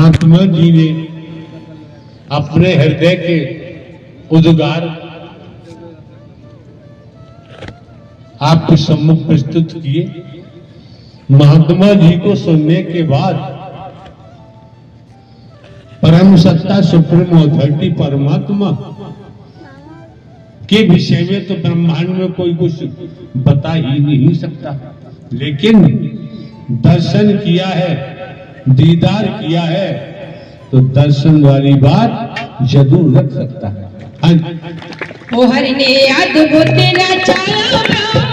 महात्मा जी ने अपने हृदय के उद्गार आपके सम्मुख प्रस्तुत किए। महात्मा जी को सुनने के बाद परम सत्ता सुप्रीम अथॉरिटी परमात्मा के विषय में तो ब्रह्मांड में कोई कुछ बता ही नहीं सकता, लेकिन दर्शन किया है, दीदार किया है, तो दर्शन वाली बात जरूर रख सकता है। ओ हरि ने अद्भुत रचाया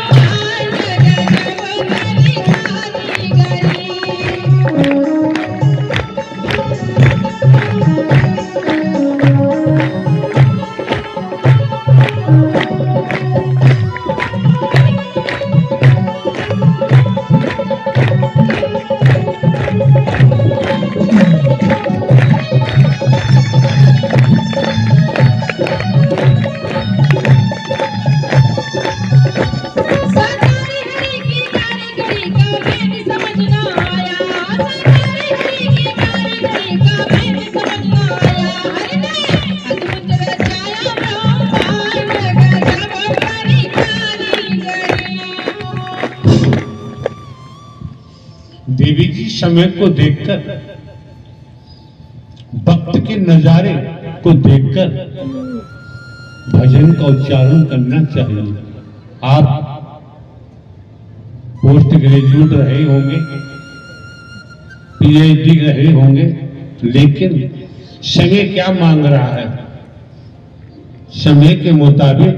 देवी जी समय को देखकर, भक्त के नजारे को देखकर भजन का उच्चारण करना चाहिए। आप पोस्ट ग्रेजुएट रहे होंगे, पीएचडी रहे होंगे, लेकिन समय क्या मांग रहा है? समय के मुताबिक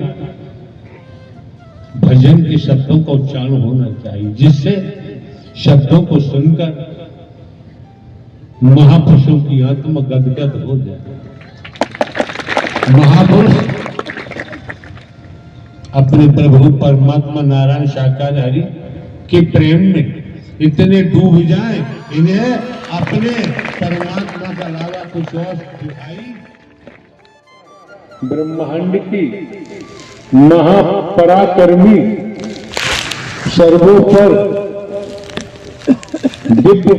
भजन के शब्दों का उच्चारण होना चाहिए, जिससे शब्दों को सुनकर महापुरुषों की आत्मा गदगद हो जाए। महापुरुष अपने प्रभु परमात्मा नारायण साकार हरि के प्रेम में इतने डूब जाएं, इन्हें अपने परमात्मा का अलावा कुछ और दिखाई। ब्रह्मांड की महापराक्रमी सर्वोपर दिव्य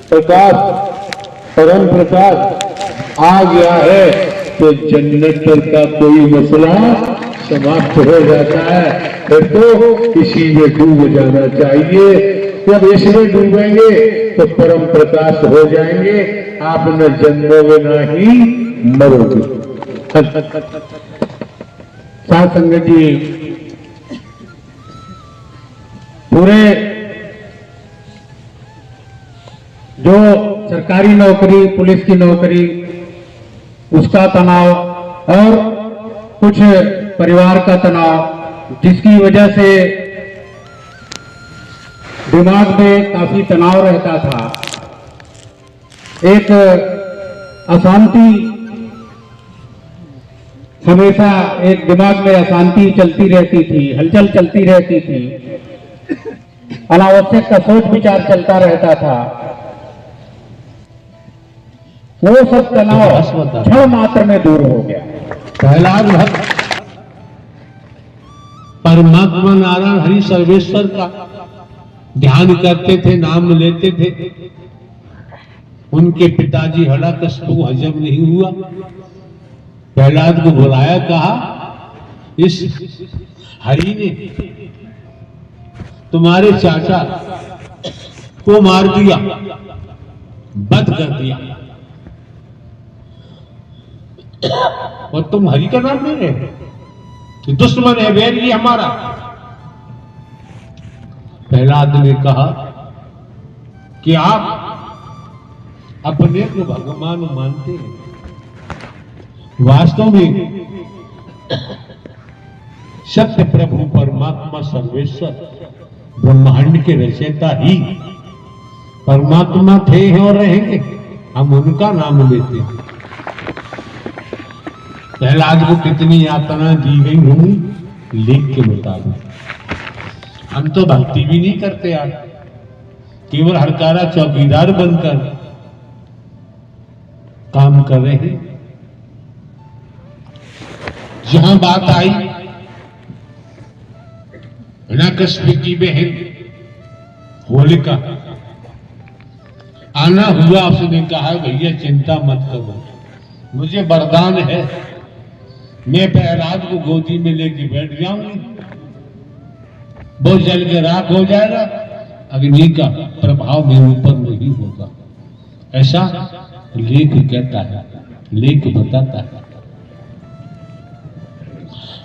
प्रकाश, परम प्रकाश आ गया है तो जन्नत का कोई मसला समाप्त हो जाता है। फिर तो इसी में डूब जाना चाहिए। जब इसमें डूबेंगे तो परम प्रकाश हो जाएंगे, आप न जन्मोगे ना ही मरोगे। साध संगत जी, पूरे जो सरकारी नौकरी, पुलिस की नौकरी, उसका तनाव और कुछ परिवार का तनाव, जिसकी वजह से दिमाग में काफी तनाव रहता था, एक अशांति, हमेशा एक दिमाग में अशांति चलती रहती थी, हलचल चलती रहती थी, अनावश्यक का सोच विचार चलता रहता था। वो सब तनाव क्षण मात्र में दूर हो गया। प्रहलाद भक्त परमात्मा नारायण हरि सर्वेश्वर का ध्यान करते थे, नाम लेते थे। उनके पिताजी हलाकष्ट को हजम नहीं हुआ। प्रहलाद को बुलाया, कहा इस हरि ने तुम्हारे चाचा को मार दिया, वध कर दिया, और तुम हरि का नाम ले रहे हो, दुश्मन है, वैरी हमारा। प्रहलाद ने कहा कि आप अपने को भगवान मानते हैं, वास्तव में सत्य प्रभु परमात्मा सर्वेश्वर ब्रह्मांड के रचयिता ही परमात्मा थे हैं और रहेंगे। हम उनका नाम लेते हैं। प्रहलाद को कितनी यातना दी गई होंगी लेख के मुताबिक। हम तो भक्ति भी नहीं करते यार, केवल हरकारा चौकीदार बनकर काम कर रहे हैं। जहां बात आई हिरण्यकश्यप की बहन होलिका, आना हुआ, उसने कहा भैया चिंता मत करो, मुझे वरदान है, मैं प्रहलाद को गोदी में लेके बैठ जाऊंगी, वो जल के राख हो जाएगा, अग्नि का प्रभाव मेरे ऊपर नहीं होगा। ऐसा लेख कहता है, लेख बताता है।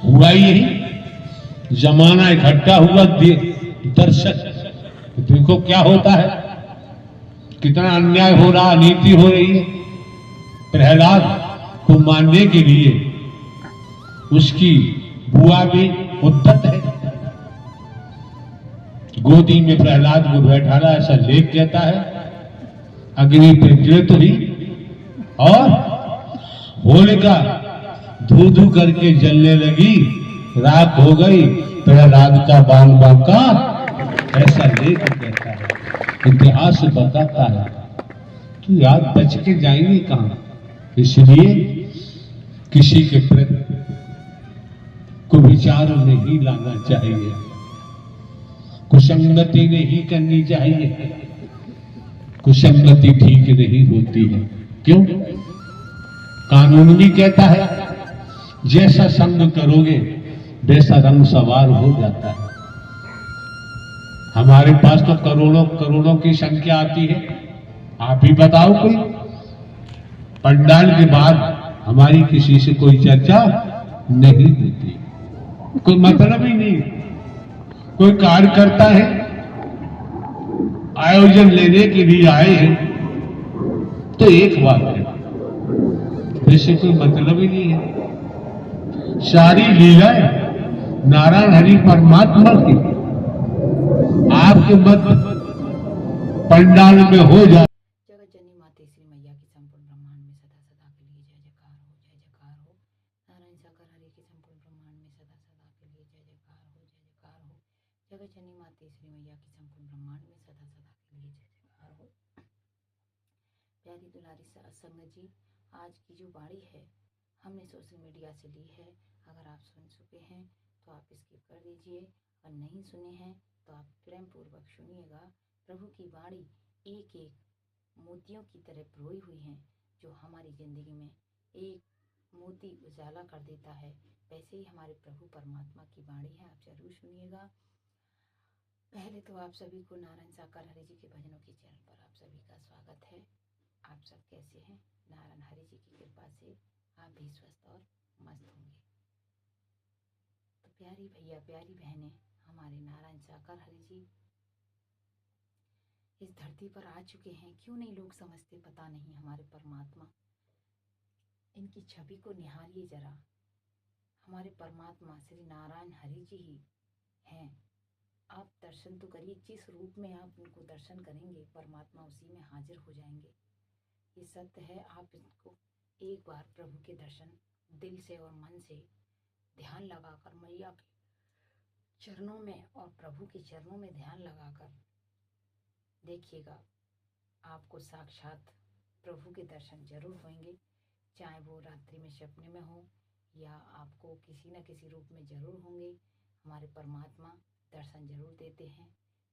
हुआ यही, जमाना इकट्ठा हुआ, दर्शक देखो क्या होता है, कितना अन्याय हो रहा, अनीति हो रही है। प्रहलाद को मारने के लिए उसकी बुआ भी उद्यत है, गोदी में प्रहलाद को बैठाना, ऐसा लेख कहता है। अग्नि प्रज्वलित हुई और होलिका धू धू करके जलने लगी, राख हो गई, प्रहलाद का बाल बांका, ऐसा लेख कहता है, इतिहास बताता है। तो याद बच के जाएंगे कहां? इसलिए किसी के प्रति कुविचार नहीं लाना चाहिए, कुसंगति नहीं करनी चाहिए, कुसंगति ठीक नहीं होती है। क्यों? कानून भी कहता है जैसा संग करोगे वैसा रंग सवार हो जाता है। हमारे पास तो करोड़ों करोड़ों की संख्या आती है, आप ही बताओ कोई पंडाल के बाद हमारी किसी से कोई चर्चा नहीं होती, कोई मतलब ही नहीं। कोई कार्य करता है, आयोजन लेने के लिए आए हैं तो एक बात है, वैसे कोई मतलब ही नहीं है। सारी लीलाएं नारायण हरि परमात्मा की आपके मत पंडाल में हो जाए। जगत जननी माते श्री मैया की संपूर्ण ब्रह्मांड में सदा सदा के लिए जय जयकार हो, जय जयकार हो। नारायण साकार हरि के संपूर्ण ब्रह्मांड में सदा सदा के लिए जय जयकार हो, जय जयकार हो। जगत जननी माते श्री मैया की संपूर्ण ब्रह्मांड में सदा सदा के लिए जय जयकार हो। प्यारी दुलारी संगत जी, आज की जो वाणी है हमने सोशल मीडिया से ली है। अगर आप सुन चुके हैं तो आप स्किप कर दीजिए, और नहीं सुने हैं तो आप प्रेम पूर्वक सुनिएगा। प्रभु की वाणी एक एक मोतियों की तरह पिरोई हुई हैं, जो हमारी जिंदगी में एक मोती उजाला कर देता है। वैसे ही हमारे प्रभु परमात्मा की वाणी है, आप जरूर सुनिएगा। पहले तो आप सभी को नारायण साकार हरि जी के भजनों के चैनल पर आप सभी का स्वागत है। आप सब कैसे हैं? नारायण हरि जी की कृपा से आप भी स्वस्थ और मस्त होंगे। तो प्यारी भैया प्यारी बहनें, हमारे नारायण साकार हरि जी इस धरती पर आ चुके हैं। क्यों नहीं लोग समझते पता नहीं। हमारे परमात्मा, इनकी छवि को निहारिए जरा। हमारे परमात्मा श्री नारायण हरि जी ही हैं। आप दर्शन तो करिए, जिस रूप में आप उनको दर्शन करेंगे परमात्मा उसी में हाजिर हो जाएंगे। ये सत्य है। आप इनको एक बार प्रभु के दर्शन दिल से और मन से ध्यान लगाकर मैया के चरणों में और प्रभु के चरणों में ध्यान लगाकर देखिएगा, आपको साक्षात प्रभु के दर्शन जरूर होंगे। चाहे वो रात्रि में सपने में हो या आपको किसी न किसी रूप में जरूर होंगे। हमारे परमात्मा दर्शन जरूर देते हैं।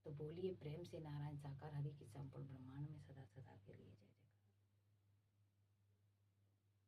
तो बोलिए प्रेम से नारायण साकार हरि की संपूर्ण ब्रह्मांड में सदा सदा के लिए जय।